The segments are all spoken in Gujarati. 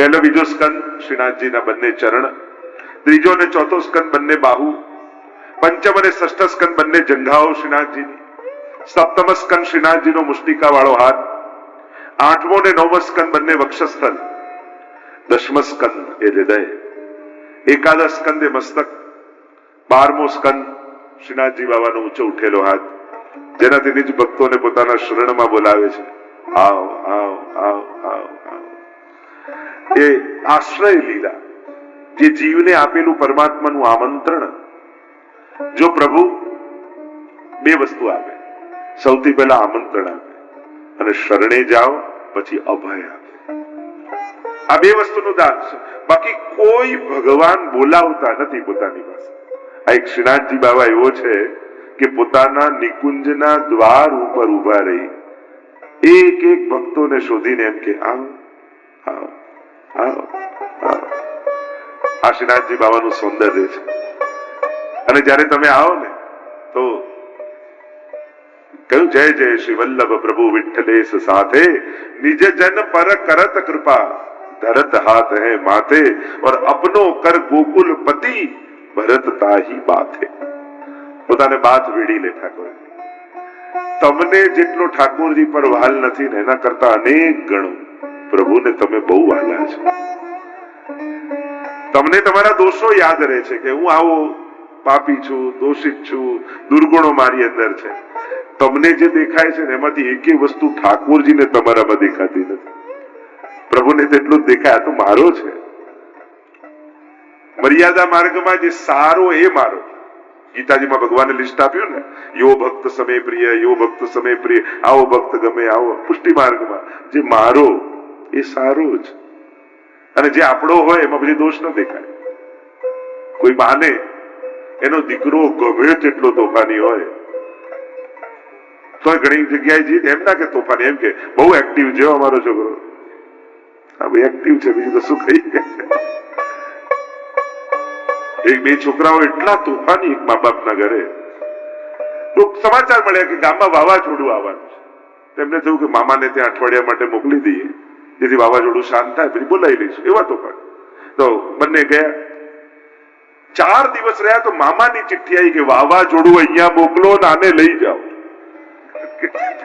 પહેલો બીજો સ્કંદ શ્રીનાથજીના બંને ચરણ, ત્રીજો અને ચોથો સ્કંદ બંને બાહુ, પંચમ અને ષષ્ઠ સ્કંદ બંને જંઘાઓ શ્રીનાથજીની, સપ્તમ સ્કંદ શ્રીનાથજીનો મુષ્ટિકા વાળો હાથ, આઠમો અને નવમો સ્કંદ બંને વક્ષસ્થળ, દશમ સ્કંદ એ હૃદય, એકાદશ સ્કંદ એ મસ્તક, 12મો સ્કંદ શ્રીનાથજી બાબાનો ઊંચો ઉઠેલો હાથ, જેનાથી નિજ ભક્તોને પોતાના શરણમાં બોલાવે છે, આવ આવ આવ આવ આવ. એ આશ્રય લીલા, જે જીવને આપેલું પરમાત્માનું આમંત્રણ. જો પ્રભુ બે વસ્તુ આપે, સૌથી પહેલા આમંત્રણ આપે અને શરણે જાઓ પછી અભય આપે. આ બે વસ્તુનું દાન છે. બાકી કોઈ ભગવાન બોલાવતા નથી પોતાની પાસે. આ એક શ્રીનાથજી બાબા એવો છે કે પોતાના નિકુંજના દ્વાર ઉપર ઉભા રહી એક એક ભક્તોને શોધીને એમ કે આવ આવ આવ આવ. આ શ્રીનાથજી બાબાનું સૌંદર્ય છે. અને જયારે તમે આવો ને તો કહ્યું, જય જય શ્રી વલ્લભ પ્રભુ વિઠ્ઠલેશ સાથે નિજ જન પર કરત કૃપા ધરત હાથ હે માથે और अपनो कर गोकुल पति भरत ताही बाथे. પોતાને બાથ વીડી લે ઠાકોરજી. તમને જેટલો ઠાકોરજી પર વાલ નથી ને એના કરતા અનેક ગણો પ્રભુને તમે બહુ વાલા છો. તમને તમારા દોષો યાદ રહે છે કે હું આવો પાપી છું, દોષિત છું, દુર્ગુણો મારી અંદર છે. તમને જે દેખાય છે ને એમાંથી એકે વસ્તુ ઠાકોરજીને તમારામાં દેખાતી નથી. પ્રભુને તેટલું જ દેખાય, આ તો મારો છે. મર્યાદા માર્ગમાં જે સારો એ મારો. ગીતાજીમાં ભગવાને લિસ્ટ આપ્યું ને, યો ભક્ત સમય પ્રિય, યો ભક્ત સમય પ્રિય, આવો ભક્ત ગમે, આવો. પુષ્ટિ માર્ગમાં જે મારો એ સારો જ, અને જે આપણો હોય એમાં પછી દોષ ન દેખાય. કોઈ માને એનો દીકરો ગમે તેટલો તોફાની હોય તો ઘણી જગ્યાએ જઈએ એમ ના કે તોફાની, એમ કે બહુ એક્ટિવ છે અમારો છોકરો. હા ભાઈ એક્ટિવ છે, બીજું તો શું કહીએ. એક બે છોકરાઓ એટલા તોફાની એક મા બાપના ઘરે, તો સમાચાર મળ્યા કે ગામમાં વાવાઝોડું આવવાનું છે. તેમને થયું કે મામાને ત્યાં અઠવાડિયા માટે મોકલી દઈએ, જેથી વાવાઝોડું શાંત થાય, પછી બોલાવી લઈશું. એવા તોફાન. તો બંને ગયા. 4 દિવસ રહ્યા તો મામાની ચિઠ્ઠી આવી કે વાવાઝોડું અહીંયા મોકલો ને આને લઈ જાઓ.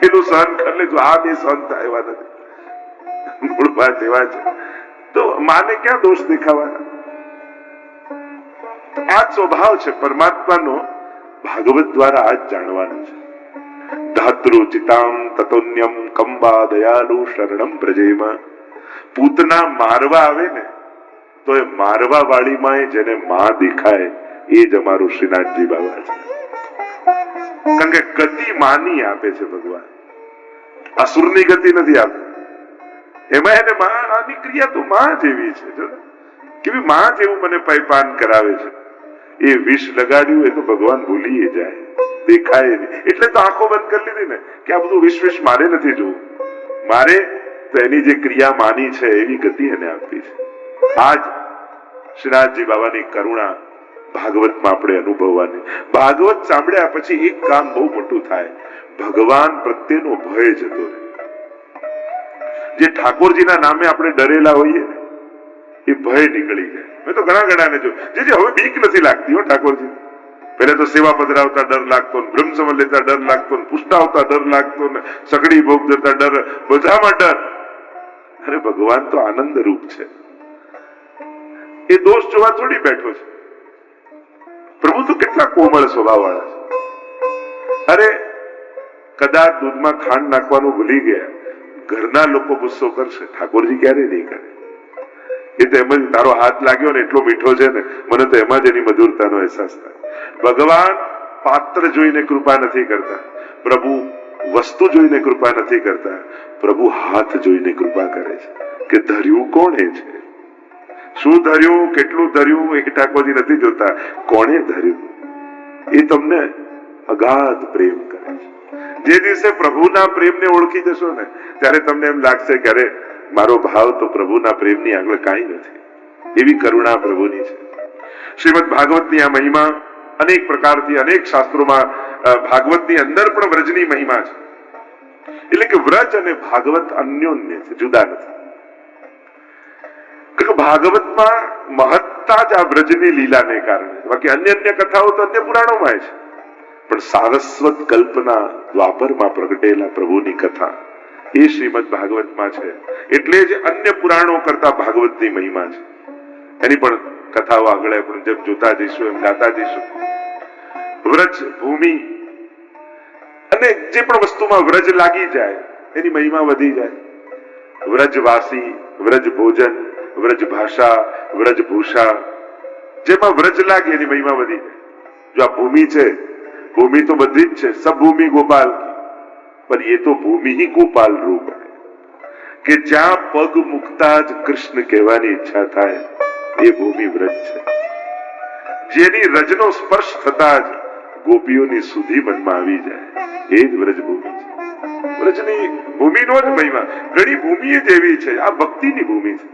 પેલું સહન કરી લેજો, આ બે સહન થાય એવા નથી. મૂળ વાત એવા છે. તો માને ક્યાં દોષ દેખાવાના? આ સ્વભાવ છે પરમાત્માનો. ભાગવત દ્વારા આ જ જાણવાનું છે. ધાતૃચિતામ તતોન્યમ કંબા દયાલુ શરણમ પ્રજેમાં. પૂતના મારવા આવે ને તો એ મારવા વાળીમાં જેને માં દેખાય એ જ અમારું શ્રીનાથજી બાબા છે. કારણ કે ગતિ માની આપે છે ભગવાન, અસુરની ગતિ નથી આપતી. એમાં એને આની ક્રિયા તો માં જેવી છે. જો કેવી માં જેવું મને પૈપાન કરાવે છે. એ વિષ લગાડ્યું એ તો ભગવાન ભૂલી જાય, દેખાય નહીં. એટલે તો આંખો બંધ કરી લીધી ને કે આ બધું વિશ્વ મારે નથી જોવું. મારે તો એની જે ક્રિયા માની છે એવી ગતિ એને આપી છે. આજ શ્રીનાથજી બાબાની કરુણા ભાગવતમાં આપણે અનુભવવાની. ભાગવત સાંભળ્યા પછી એક કામ બહુ મોટું થાય, ભગવાન પ્રત્યેનો ભય જતો રહે. જે ઠાકોરજીના નામે આપણે ડરેલા હોઈએ ને એ ભય નીકળી જાય. મેં તો ઘણા ને જો જે હવે બીક નથી લાગતી હો ઠાકોરજી. પહેલા તો સેવા પધરાવતા ડર લાગતો, બ્રહ્મ સમન લેતા ડર લાગતો, પુષ્ટાવતા ડર લાગતો, સગડી ભોગ દેતા ડર, બધામાં ડર. અરે ભગવાન તો આનંદ રૂપ છે. એ દોષ જોવા થોડી બેઠો છે. પ્રભુ તો કેટલા કોમળ સ્વભાવ વાળા છે. અરે કદાચ દૂધમાં ખાંડ નાખવાનું ભૂલી ગયા, ઘરના લોકો ગુસ્સો કરશે, ઠાકોરજી ક્યારે નહીં કરે. એ તો એમ જ તારો હાથ લાગ્યો ને એટલો મીઠો છે ને, મને તો એમાં જ એની મધુરતાનો અહેસાસ થાય. ભગવાન પાત્ર જોઈને કૃપા નથી કરતા, પ્રભુ વસ્તુ જોઈને કૃપા નથી કરતા, પ્રભુ હાથ જોઈને કૃપા કરે છે. કે ધર્યું કોણે છે, શું ધર્યું, કેટલું ધર્યું એ ઠાકોરજી નથી જોતા, કોણે ધર્યું એ તમને અગાધ પ્રેમ કરે છે. જે દિવસે પ્રભુના પ્રેમને ઓળખી જશો ને ત્યારે તમને એમ લાગશે કે અરે મારો ભાવ તો પ્રભુના પ્રેમની આગળ કાંઈ નથી. એવી કરુણા પ્રભુની છે. શ્રીમદ ભાગવતની આ મહિમા અનેક પ્રકારથી અનેક શાસ્ત્રોમાં, ભાગવતની અંદર પણ વ્રજની મહિમા છે. એટલે કે વ્રજ અને ભાગવત અન્યોન્ય છે, જુદા નથી. કે ભાગવતમાં મહત્તા જ આ વ્રજની લીલાને કારણે, બાકી અન્ય કથાઓ તો અન્ય પુરાણોમાં છે, પણ સારસ્વત કલ્પના દ્વાપરમાં પ્રગટેલા પ્રભુની કથા એ શ્રીમદ ભાગવતમાં છે. એટલે જ અન્ય પુરાણો કરતા ભાગવતની મહિમા છે. એની પણ કથાઓ આગળ આપણે જેમ જોતા જઈશું એમ ગાતા જઈશું. વ્રજ ભૂમિ અને જે પણ વસ્તુમાં વ્રજ લાગી જાય એની મહિમા વધી જાય. વ્રજવાસી, વ્રજ ભોજન, વ્રજ ભાષા, વ્રજ ભૂષા, જેમાં વ્રજ લાગે એની મહિમા વધી જાય. જો આ ભૂમિ છે, ભૂમિ તો બધી જ છે, સબ ભૂમિ ગોપાલ કી, पर ये तो भूमि ही गोपाल रूप है कि જ્યાં પગ મુકતા જ કૃષ્ણ કહેવાની ઈચ્છા થાય એ ભૂમિ વ્રજ છે. જેની રજનો સ્પર્શ થતા જ ગોપીઓની સુધી મનમાં આવી જાય એ જ વ્રજ ભૂમિ છે. વ્રજની ભૂમિનો જ મહિમા. ઘણી ભૂમિ જ એવી છે, આ ભક્તિની ભૂમિ છે.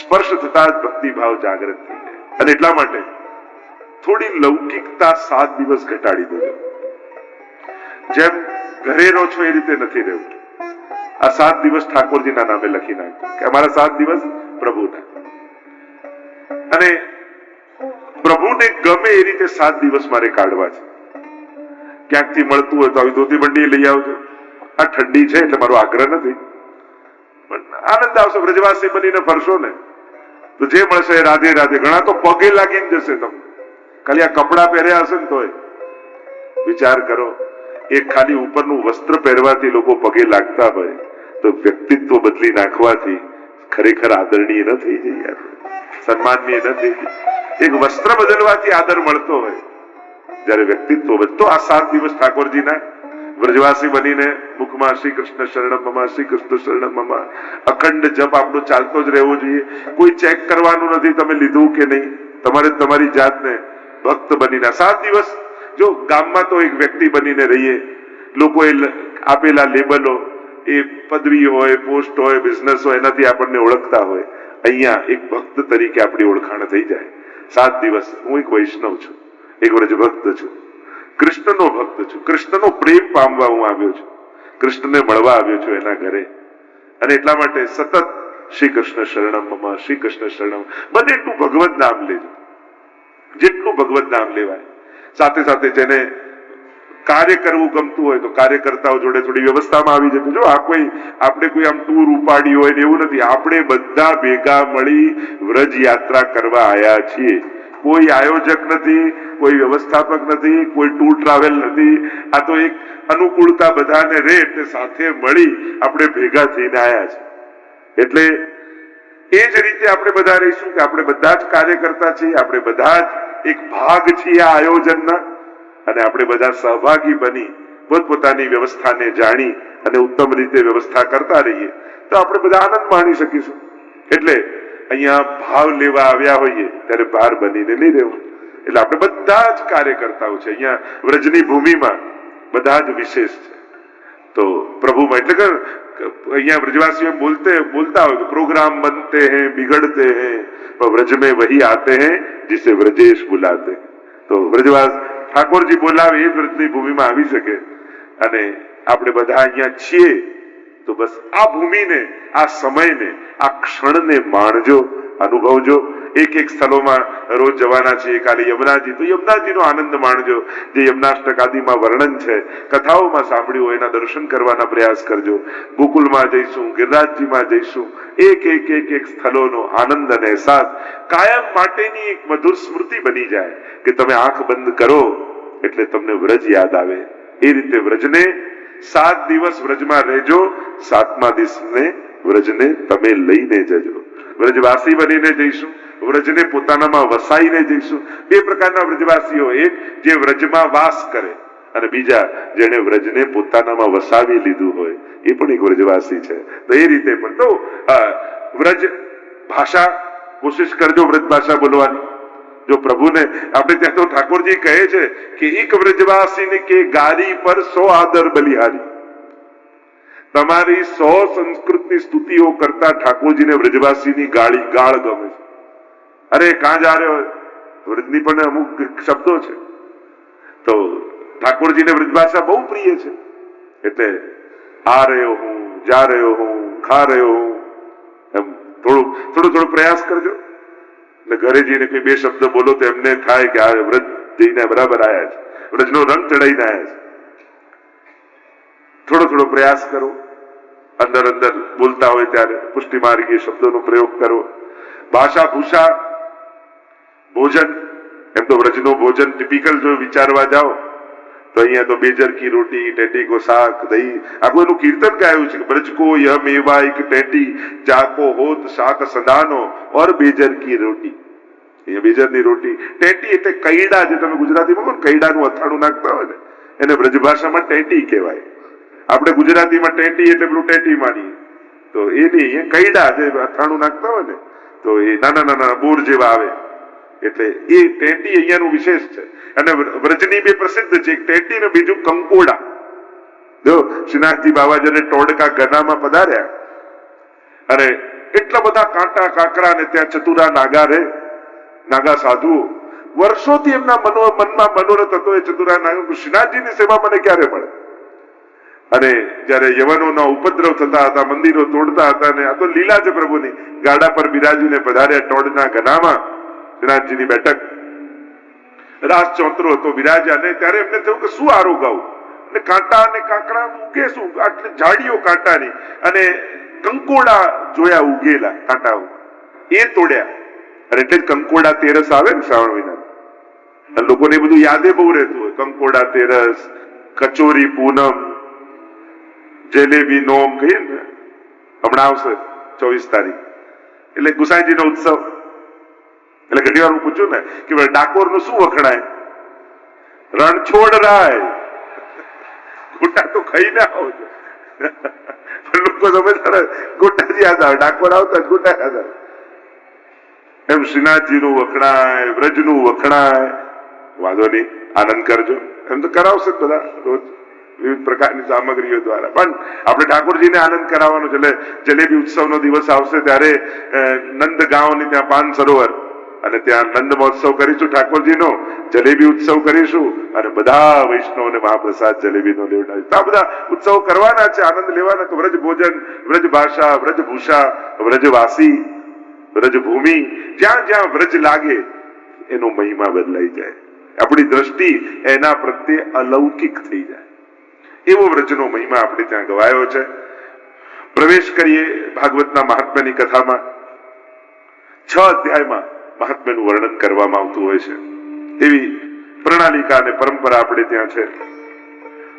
સ્પર્શ થતા જ ભક્તિ ભાવ જાગૃત થઈ જાય. અને એટલા માટે થોડી લૌકિકતા 7 દિવસ ઘટાડી દેજો. જેમ ઘરે રહો છો એ રીતે નથી રહેવું. આ 7 દિવસ ઠાકોરજીના નામે લખી નાખો કે અમારા 7 દિવસ પ્રભુના, અને પ્રભુને ગમે એ રીતે 7 દિવસ મારે કાઢવા છે. ક્યાંકથી મળતું હોય તો આવી ધોતી બંડી લઈ આવજો. આ ઠંડી છે એટલે મારો આગ્રહ નથી, પણ આનંદ આવશે. વ્રજવાસી બનીને ફરશો ને તો જે મળશે રાધે રાધે. ઘણા તો પગે લાગીને જશે તમને, ખાલી આ કપડા પહેર્યા હશે ને તોય. વિચાર કરો, એક ખાલી ઉપરનું વસ્ત્ર પહેરવાથી લોકો પગે લાગતા હોય તો વ્યક્તિત્વ બદલી નાખવાથી ખરેખર આદરણીય ન થઈ જઈએ, સન્માનીય ન થઈ જઈએ. એક વસ્ત્ર બદલવાથી આદર મળતો હોય, જયારે વ્યક્તિત્વ બદતો. આ 7 દિવસ ઠાકોરજીના વ્રજવાસી બનીને મુખમાં શ્રી કૃષ્ણ શરણમ મમ, શ્રી કૃષ્ણ શરણમ મમ, અખંડ જપ આપણો ચાલતો જ રહેવો જોઈએ. કોઈ ચેક કરવાનું નથી તમે લીધું કે નહીં. તમારે તમારી જાતને ભક્ત બનીને 7 દિવસ, જો ગામમાં તો એક વ્યક્તિ બનીને રહીએ, લોકોએ આપેલા લેબલો, એ પદવી હોય, પોસ્ટ હોય, બિઝનેસ હોય, એનાથી આપણને ઓળખતા હોય. અહીંયા એક ભક્ત તરીકે આપણી ઓળખાણ થઈ જાય. 7 દિવસ હું એક વૈષ્ણવ છું, એક વ્રજ ભક્ત છું, કૃષ્ણનો ભક્ત છું, કૃષ્ણનો પ્રેમ પામવા હું આવ્યો છું, કૃષ્ણને મળવા આવ્યો છું એના ઘરે. અને એટલા માટે સતત શ્રી કૃષ્ણ શરણમ મમ, શ્રી કૃષ્ણ શરણમ. બને એટલું ભગવત નામ લેજો, જેટલું ભગવત નામ લેવાય. સાથે સાથે જેને કાર્ય કરવું ગમતું હોય તો કાર્યકર્તાઓ જોડે થોડી વ્યવસ્થામાં આવી જતું. જો આ કોઈ આપણે કોઈ આમ ટૂર ઉપાડી હોય ને એવું નથી. આપણે બધા ભેગા મળી વ્રજ યાત્રા કરવા આવ્યા છીએ. કોઈ આયોજક નથી, કોઈ વ્યવસ્થાપક નથી, કોઈ ટૂર ટ્રાવેલ નથી. આ તો એક અનુકૂળતા બધાને રહે એટલે સાથે મળી આપણે ભેગા થઈને આવ્યા છે. એટલે એ જ રીતે આપણે બધા રહીશું કે આપણે બધા જ કાર્યકર્તા છીએ, આપણે બધા જ એક ભાગ છીએ આ આયોજનના, અને આપણે બધા સહભાગી બની પોતપોતાની વ્યવસ્થાને જાણી અને ઉત્તમ રીતે વ્યવસ્થા કરતા રહીએ તો આપણે બધા આનંદ માણી શકીશું. એટલે અહીંયા ભાવ લેવા આવ્યા હોઈએ ત્યારે ભાર બનીને નહીં રહેવું. એટલે આપણે બધા જ કાર્યકર્તાઓ છે અહીંયા વ્રજની ભૂમિમાં, બધા જ વિશેષ છે. તો પ્રભુમાં એટલે કે અહીંયા વ્રજવાસીઓ બોલતા હોય કે પ્રોગ્રામ બનતે हैं, बिगड़ते हैं, पर व्रज में वही आते हैं जिसे व्रजेश बुलाते हैं. તો વ્રજવાસ ઠાકોરજી બોલાવે એ વ્રજની ભૂમિમાં આવી શકે. અને આપણે બધા અહીંયા છીએ તો બસ આ ભૂમિને, આ સમયને, આ ક્ષણને માણજો, અનુભવજો. એક સ્થળોમાં રોજ જવાના છે, કાલે યમુનાજી, તો યમુનાજીનો આનંદ માણજો. જે યમુનાષ્ટક આદિમાં વર્ણન છે, કથાઓમાં સાંભળ્યું હોય એના દર્શન કરવાના પ્રયાસ કરજો. ગોકુલમાં જઈશું, ગિરિરાજજીમાં જઈશું. એક સ્થળોનો આનંદ અને અહેસાસ કાયમ માટેની એક મધુર સ્મૃતિ બની જાય કે તમે આંખ બંધ કરો એટલે તમને વ્રજ યાદ આવે. એ રીતે વ્રજને 7 દિવસ વ્રજમાં રહેજો, 7મા દિવસને વ્રજને તમે લઈને જજો. વ્રજવાસી બનીને જઈશું, વ્રજને પોતાનામાં વસાઈને જઈશું. 2 પ્રકારના વ્રજવાસીઓ, એક જે વ્રજમાં વાસ કરે અને બીજા જેને વ્રજને પોતાનામાં વસાવી લીધું હોય એ પણ એક વ્રજવાસી છે. તો એ રીતે પણ તો વ્રજ ભાષા કોશિશ કરજો, વ્રજ ભાષા બોલવાની. જો પ્રભુને આપણે ત્યાં તો ઠાકોરજી કહે છે કે એક વ્રજવાસીને કે ગારી પર 100 આદર બલિહારી. તમારી 100 સંસ્કૃતની સ્તુતિઓ કરતા ઠાકોરજીને વ્રજવાસીની ગાળ ગમે છે. અરે કાં જા રહ્યો, વ્રજની પણ અમુક શબ્દો છે. તો ઠાકોરજીને વ્રજભાષા બહુ પ્રિય છે. એટલે આ રહ્યો હું, જા રહ્યો હું, ખા રહ્યો હું, એમ થોડો પ્રયાસ કરજો. એટલે ઘરે જઈને કોઈ બે શબ્દ બોલો તો એમને થાય કે આ વ્રત જઈને બરાબર આવ્યા છે, વ્રજનો રંગ ચડાઈને આવ્યા છે. થોડો પ્રયાસ કરો. અંદર બોલતા હોય ત્યારે પુષ્ટિ માર્ગી શબ્દોનો પ્રયોગ કરો. ભાષા ભૂષા ભોજન, એમ તો વ્રજનો ભોજન ટિપિકલ જો વિચારવા જાઓ તો અહીંયા તો બેજર કી રોટી, ટેટી કો શાક, દહીં, આખું એનું કીર્તન ગાયું છે કે બ્રજ કો યહ મેવા એક ટેટી, જાકો હોત શાક સદાનો ઓર બેજર કી રોટી. અહીંયા બેજરની રોટી, ટેટી એટલે કૈડા, જે તમે ગુજરાતીમાં કહો કૈડાનું અથાણું નાખતા હોય ને એને બ્રજ ભાષામાં ટેટી કહેવાય. આપણે ગુજરાતીમાં ટેટી એટલે પેલું ટેટી માનીએ, તો એ નહીં, કૈડા જે અથાણું નાખતા હોય ને તો એ નાના બોર જેવા આવે, એટલે એ ટેટી અહીંયાનું વિશેષ છે. અને વ્રજની બે પ્રસિદ્ધ છે, એક ટેટી ને બીજું કંકોડા. જો શ્રીનાથજી બાબા જયારે ટોડકા ગનામાં પધાર્યા અને એટલા બધા કાંટા કાકરા ને ત્યાં ચતુરા નાગા રે, નાગા સાધુઓ, વર્ષોથી એમના મનમાં મનોરથ હતો એ ચતુરા નાગા, શ્રીનાથજીની સેવા મને ક્યારે મળે. અને જયારે યવનોના ઉપદ્રવ થતા હતા, મંદિરો તોડતા હતા, ને આ તો લીલા છે પ્રભુની, ગાડા પર બિરાજીને પધાર્યા ટોડના ગનામાં, શ્રીનાથજીની બેઠક, રાસ ચોતરો હતો, બિરાજ્યા, ને ત્યારે એમને થયું કે શું આરોગાવું, અને કાંટા અને કાંકરા ઉગે શું, આટલી ઝાડીઓ કાંટાની, અને કંકોડા જોયા ઉગેલા કાંટાઓ, એ તોડ્યા. અને એટલે જ કંકોડા તેરસ આવે ને શ્રાવણ મહિના, અને લોકોને બધું યાદે બહુ રહેતું હોય, કંકોડા તેરસ, કચોરી પૂનમ, જલેબી નોમ કહીએ ને, હમણાં આવશે 24 તારીખ, એટલે ગુસાઈજીનો ઉત્સવ. એટલે ઘણી વાર હું પૂછું ને કે ડાકોર નું શું વખણાય, રણછોડ રાય, ગોટા તો ખાઈ ના આવજો. લોકો સમજતા ગોટા જ યાદ આવે, ડાકોર આવતા જ ગોટા યાદ આવે. એમ શ્રીનાથજી નું વખણાય, વ્રજ નું વખણાય, વાંધો નહીં, આનંદ કરજો. એમ તો કરાવશે બધા રોજ વિવિધ પ્રકારની સામગ્રીઓ દ્વારા, પણ આપણે ઠાકોરજીને આનંદ કરાવવાનો છે. એટલે જલેબી ઉત્સવનો દિવસ આવશે ત્યારે નંદ ગાંવની ત્યાં પાન સરોવર, અને ત્યાં નંદ મહોત્સવ કરીશું ઠાકોરજીનો, જલેબી ઉત્સવ કરીશું, અને બધા વૈષ્ણવને મહાપ્રસાદ જલેબીનો લેવડાવીશું. આ બધા ઉત્સવો કરવાના છે, આનંદ લેવાના. તો વ્રજ ભોજન, વ્રજ ભાષા, વ્રજ ભૂષા, વ્રજવાસી, વ્રજ ભૂમિ, જ્યાં જ્યાં વ્રજ લાગે એનો મહિમા બદલાઈ જાય, આપણી દ્રષ્ટિ એના પ્રત્યે અલૌકિક થઈ જાય, એવો વ્રજનો મહિમા આપણે ત્યાં ગવાયો છે. પ્રવેશ કરીએ ભાગવતના મહાત્મ્યની કથામાં. 6 અધ્યાયમાં મહાત્મ્યનું વર્ણન કરવામાં આવતું હોય છે, એવી પ્રણાલિકા અને પરંપરા આપણે ત્યાં છે.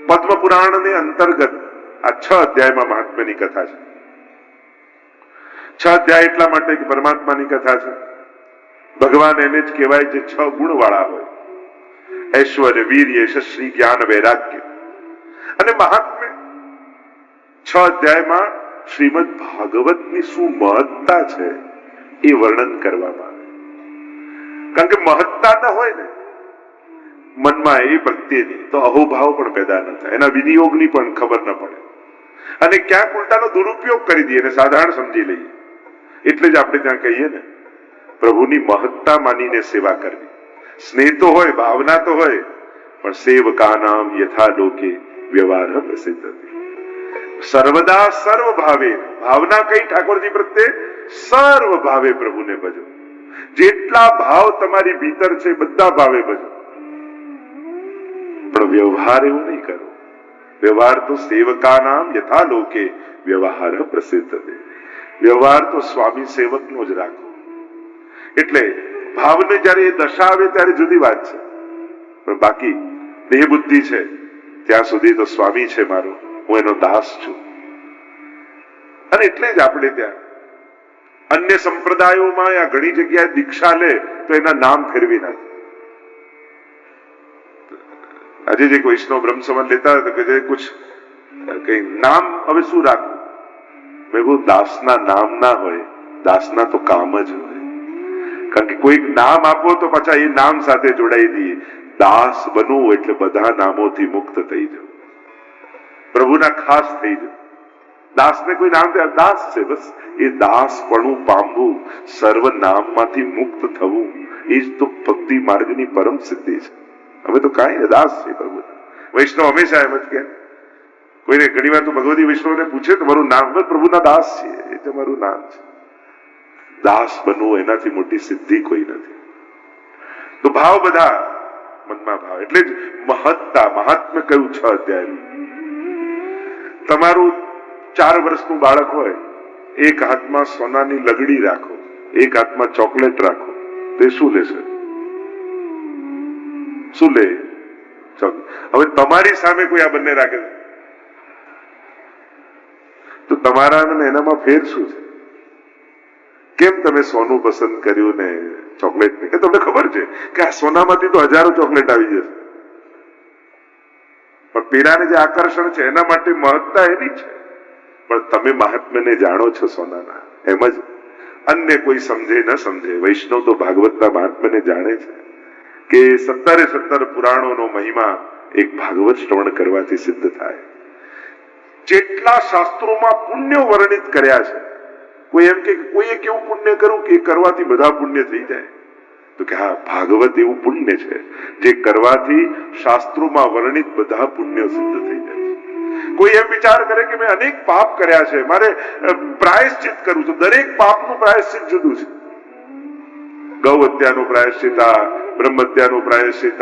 પદ્મ પુરાણને અંતર્ગત આ 6 અધ્યાયમાં મહાત્મ્યની કથા છે. 6 અધ્યાય એટલા માટે કે પરમાત્માની કથા છે. ભગવાન એને જ કહેવાય જે 6 ગુણ વાળા હોય: ઐશ્વર્ય, વીર્ય, શ્રી, જ્ઞાન, વૈરાગ્ય. અને મહાત્મ્ય 6 અધ્યાયમાં શ્રીમદ ભાગવતની શું મહત્તા છે એ વર્ણન કરવામાં આવે. કારણ કે મહત્તા ન હોય ને મનમાં એ પ્રત્યેની, તો અહોભાવ પણ પેદા ન થાય, એના વિનિયોગની પણ ખબર ન પડે, અને ક્યાંક ઉલટાનો દુરુપયોગ કરી દઈએ અને સાધારણ સમજી લઈએ. એટલે જ આપણે ત્યાં કહીએ ને, પ્રભુની મહત્તા માનીને સેવા કરવી. સ્નેહ તો હોય, ભાવના તો હોય, પણ સેવકાનામ યથા લોકે વ્યવહાર પ્રસિદ્ધ. સર્વદા સર્વ ભાવે, ભાવના કઈ ઠાકોરજી પ્રત્યે? સર્વ ભાવે પ્રભુને ભજો. જેટલા ભાવ તમારી ભીતર છે બધા ભાવે ભજો, પણ વ્યવહાર એવું નહીં કરો. વ્યવહાર તો સેવકાનામ યથા લોકે વ્યવહાર પ્રસિદ્ધ. વ્યવહાર તો સ્વામી સેવકનો જ રાખો. એટલે ભાવને જયારે એ દશા આવે ત્યારે જુદી વાત છે, પણ બાકી દેહ બુદ્ધિ છે ત્યાં સુધી તો સ્વામી છે મારો, હું એનો દાસ છું. અને એટલે જ આપણે ત્યાં અન્ય સંપ્રદાયોમાં યા ઘણી જગ્યાએ દીક્ષા લે તો એના નામ ફેરવી નાખે. આજે જે વૈષ્ણવ બ્રહ્મ સંબંધ લેતા હતા કે કુછ કઈ નામ હવે શું રાખવું? મેં કહું દાસના નામ ના હોય, દાસના તો કામ જ હોય. કારણ કે કોઈક નામ આપો તો પાછા એ નામ સાથે જોડાઈ દઈએ. દાસ બનવું એટલે બધા નામોથી મુક્ત થઈ જવું, પ્રભુના ખાસ થઈ જવું. દાસને કોઈ નામ દે, દાસ છે બસ. એ દાસપણું પામવું, સર્વ નામમાંથી મુક્ત થવું, એ જ તો ભક્તિ માર્ગની પરમ સિદ્ધિ છે. હવે તો કાંઈ દાસ છે પ્રભુ. વૈષ્ણવ હંમેશા એમ જ કે, કોઈને ઘણી વાર તો ભગવતી વૈષ્ણવને પૂછે તમારું નામ, બસ પ્રભુના દાસ છે, એ તમારું નામ છે. દાસ બનવું એનાથી મોટી સિદ્ધિ કોઈ નથી. તો ભાવ બધા મનમાં ભાવ, એટલે જ મહત્તા મહાત્મ્ય કયું 6 અધ્યાય. તમારું 4 વર્ષનું બાળક હોય, એક હાથમાં સોનાની લગડી રાખો, એક હાથમાં ચોકલેટ રાખો, તે શું લેશે? શું લે? હવે તમારી સામે કોઈ આ બંને રાખે તો તમારા અને એનામાં ફેર શું છે? કેમ તમે સોનું પસંદ કર્યું ને ચોકલેટ ને? કે તમને ખબર છે કે આ સોનામાંથી તો હજારો ચોકલેટ આવી જશે, પણ પેલાને જે આકર્ષણ છે એના માટે મહત્તા એની છે. પણ તમે મહાત્મ્યને જાણો છો સોનાના, એમ જ અન્ય કોઈ સમજે ન સમજે, વૈષ્ણવ તો ભાગવતના મહાત્મ્યને જાણે છે કે 17 પુરાણોનો મહિમા એક ભાગવત શ્રવણ કરવાથી સિદ્ધ થાય. જેટલા શાસ્ત્રોમાં પુણ્યો વર્ણિત કર્યા છે, કોઈ એમ કે કોઈએ કેવું પુણ્ય કરું કે કરવાથી બધા પુણ્ય થઈ જાય? તો કે હા, ભાગવત એવું પુણ્ય છે જે કરવાથી શાસ્ત્રોમાં વર્ણિત બધા પુણ્યો સિદ્ધ થઈ જાય છે. કોઈ એમ વિચાર કરે કે મેં અનેક પાપ કર્યા છે, મારે પ્રાયશ્ચિત કરવું છે. દરેક પાપનું પ્રાયશ્ચિત જુદું છે. ગૌ હત્યાનું પ્રાયશ્ચિત, બ્રહ્મ હત્યાનું પ્રાયશ્ચિત,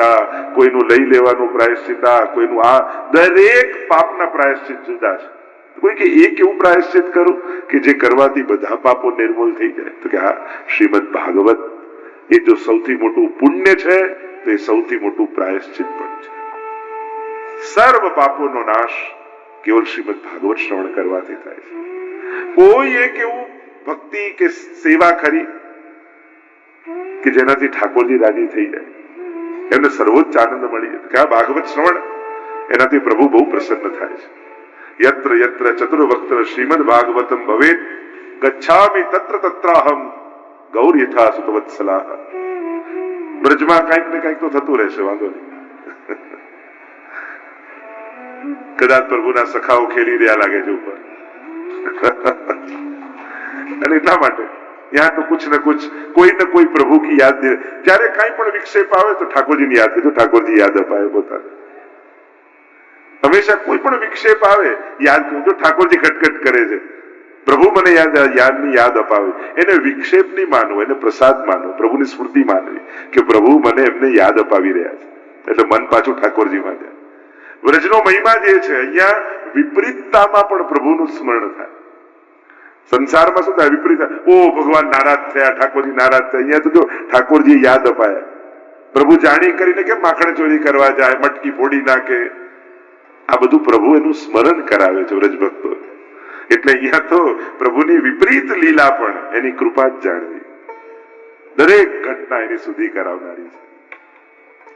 કોઈનું લઈ લેવાનું પ્રાયશ્ચિત, કોઈનું આ, દરેક પાપના પ્રાયશ્ચિત જુદા છે. કોઈ કે એક એવું પ્રાયશ્ચિત કરું કે જે કરવાથી બધા પાપો નિર્મૂલ થઈ જાય? તો કે હા, શ્રીમદ ભાગવત એ જો સૌથી મોટું પુણ્ય છે તો એ સૌથી મોટું પ્રાયશ્ચિત પણ છે. સર્વ પાપોનો નાશ કેવલ શ્રીમદ ભાગવત શ્રવણ કરવાથી થાય છે. કોઈ એક એવું ભક્તિ કે સેવા ખરી કે જેનાથી ઠાકોરજી રાજી થઈ જાય, એમને સર્વોચ્ચ આનંદ મળી જાય? કે આ ભાગવત શ્રવણ, એનાથી પ્રભુ બહુ પ્રસન્ન થાય છે. યત્ર યત્ર ચતુર્વક્ત્ર શ્રીમદ ભાગવતમ ભવેત ગચ્છામિ તત્ર તત્રાહમ ગૌર યથા સુતવત્સલાહ. બ્રજમાં કંઈક ને કંઈક તો થતું રહેશે, વાંધો નહીં. કદાચ પ્રભુના સખાઓ ખેલી રહ્યા લાગે છે ઉપર, અને એટલા માટે यहाँ तो कुछ न कुछ कोई न कोई प्रभु की याद दे. જ્યારે કઈ પણ વિક્ષેપ આવે તો ઠાકોરજીની યાદ કરજો, ઠાકોરજી યાદ અપાવે પોતાને. હંમેશા કોઈ પણ વિક્ષેપ આવે યાદ કરજો, ઠાકોરજી ખટખટ કરે છે, પ્રભુ મને યાદ અપાવે. એને વિક્ષેપ નહીં માનવો, એને પ્રસાદ માનવો, પ્રભુની સ્મૃતિ માનવી કે પ્રભુ મને એમને યાદ અપાવી રહ્યા છે, એટલે મન પાછું ઠાકોરજીમાં જાય. વ્રજનો મહિમા જે છે, અહીંયા વિપરીતતામાં પણ પ્રભુનું સ્મરણ થાય. સંસારમાં શું થાય? વિપરીત. ઓ ભગવાન નારાજ થયા, ઠાકોરજી નારાજ થયા. અહીંયા તો જો ઠાકોરજી યાદ અપાયા. પ્રભુ જાણી કરીને કેમ માખણ ચોરી કરવા જાય, મટકી ફોડી નાખે, આ બધું પ્રભુ એનું સ્મરણ કરાવે છે વ્રજ ભક્તો. એટલે અહીંયા તો પ્રભુની વિપરીત લીલા પણ એની કૃપા જ જાણવી, દરેક ઘટના એની સુધી કરાવનારી છે.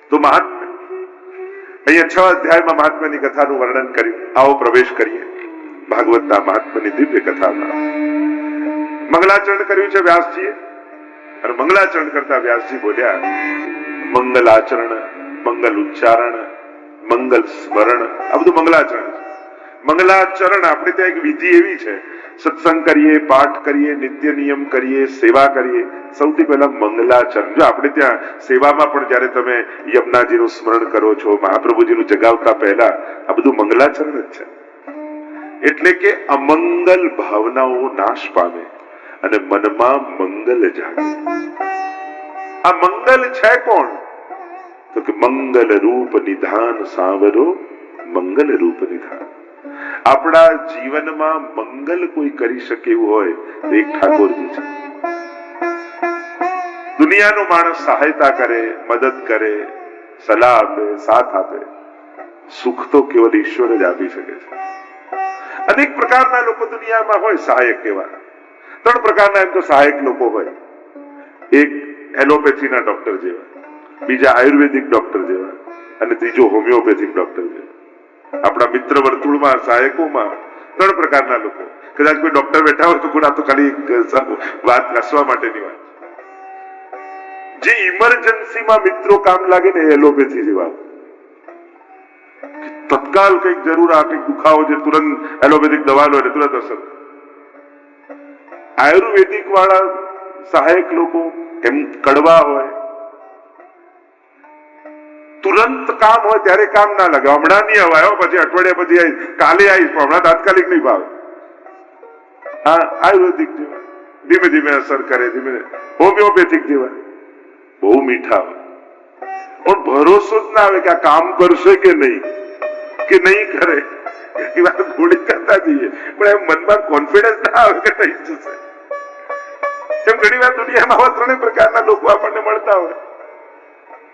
તો મહાત્મ્ય અહીંયા 6 અધ્યાયમાં મહાત્મ્યની કથાનું વર્ણન કર્યું. આવો પ્રવેશ કરીએ ભાગવતના મહાત્મ્યની દિવ્ય કથામાં. મંગલાચરણ કર્યું છે વ્યાસજીએ, અને મંગલાચરણ કરતા વ્યાસજી બોલ્યા, મંગલાચરણ, મંગલ ઉચ્ચારણ, મંગલ સ્મરણ, આ બધું મંગલાચરણ છે. મંગલાચરણ આપણે ત્યાં એક વિધિ એવી છે, સત્સંગ કરીએ, પાઠ કરીએ, નિત્ય નિયમ કરીએ, સેવા કરીએ, સૌથી પહેલા મંગલાચરણ. જો આપણે ત્યાં સેવામાં પણ જયારે તમે યમુનાજીનું સ્મરણ કરો છો, મહાપ્રભુજીનું જગાવતા પહેલા આ બધું મંગલાચરણ જ છે. એટલે કે અમંગલ ભાવનાઓ નાશ પામે અને મનમાં મંગલ જાગે. આ મંગલ છે કોણ? તો કે મંગલ રૂપ નિધાન સાવરો મંગલ રૂપ નિધાન. આપણા જીવનમાં મંગલ કોઈ કરી શકે એવું હોય તો એક ઠાકોરજી છે. દુનિયાનો માણસ સહાયતા કરે, મદદ કરે, સલાહ આપે, સાથ આપે, સુખ તો કેવલ ઈશ્વર જ આપી શકે છે. અનેક પ્રકારના લોકો દુનિયામાં હોય સહાયક એવા. 3 પ્રકારના એમ તો સહાયક લોકો હોય. એક એલોપેથીના ડોક્ટર જેવા, બીજા આયુર્વેદિક ડોક્ટર જેવા, અને ત્રીજો હોમિયોપેથિક ડોક્ટર જેવા. આપણા મિત્ર વર્તુળમાં સહાયકોમાં 3 પ્રકારના લોકો. કદાચ કોઈ ડોક્ટર બેઠા હોય તો ગુના તો ખાલી વાત હસવા માટેની વાત. જે ઇમરજન્સીમાં મિત્રો કામ લાગે ને એલોપેથી જેવા. તત્કાલ કઈક જરૂર, આ કઈક દુખાવો છે, તુરંત એલોપેથિક દવા લો એટલે તુરંત અસર. આયુર્વેદિક વાળા સહાયક લોકો એમ કડવા હોય, તુરંત કામ હોય ત્યારે કામ ના લાગે. હમણાં નહીં અવાય, પછી અઠવાડિયા પછી આવીશ, કાલે આવીશ, પણ હમણાં તાત્કાલિક નહીં ભાવે. હા, આયુર્વેદિક જેવા ધીમે ધીમે અસર કરે, ધીમે હોમિયોપેથિક જેવા બહુ મીઠા હોય, પણ ભરોસો જ ના આવે કે આ કામ કરશે કે નહીં કરે. ઘણી વાર ગોળી કરતા જઈએ પણ એમ મનમાં કોન્ફિડન્સ ના આવે કે થઈ જશે. એમ ઘણી વાર દુનિયામાં આવા ત્રણેય પ્રકારના લોકો આપણને મળતા હોય.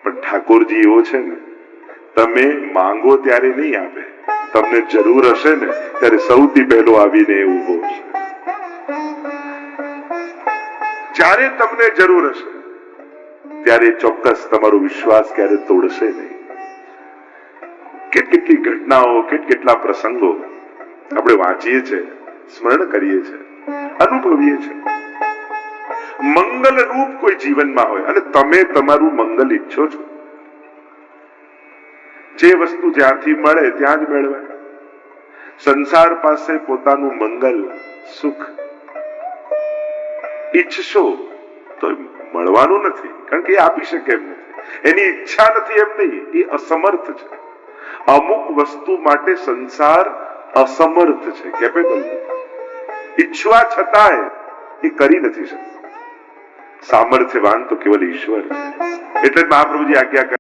પણ ઠાકોરજી એવો છે ને, તમે માંગો ત્યારે નહીં આપે, તમને જરૂર હશે ને ત્યારે સૌથી પહેલો આવીને ઉભો છે. જ્યારે તમને જરૂર હશે ત્યારે ચોક્કસ તમારો વિશ્વાસ ક્યારે તોડશે નહીં. કેટલી ઘટનાઓ, કેટલા પ્રસંગો આપણે વાંચીએ છીએ, સ્મરણ કરીએ છીએ, અનુભવીએ છીએ. મંગલ રૂપ કોઈ જીવનમાં હોય અને તમે તમારું મંગલ ઈચ્છો છો, જે વસ્તુ જ્યાંથી મળે ત્યાં જ મેળવાય. સંસાર પાસે પોતાનું મંગલ, સુખ ઈચ્છશો તો મળવાનું નથી, કારણ કે એ આપી શકે એમ નથી. એની ઈચ્છા નથી એમ નહીં, એ અસમર્થ છે. અમુક વસ્તુ માટે સંસાર અસમર્થ છે, કેપેબલ નથી. ઈચ્છવા છતાંય એ કરી નથી શકતો. સામર્થ્યવાન તો કેવલ ઈશ્વર છે. એટલે મહાપ્રભુજી આજ્ઞા કરે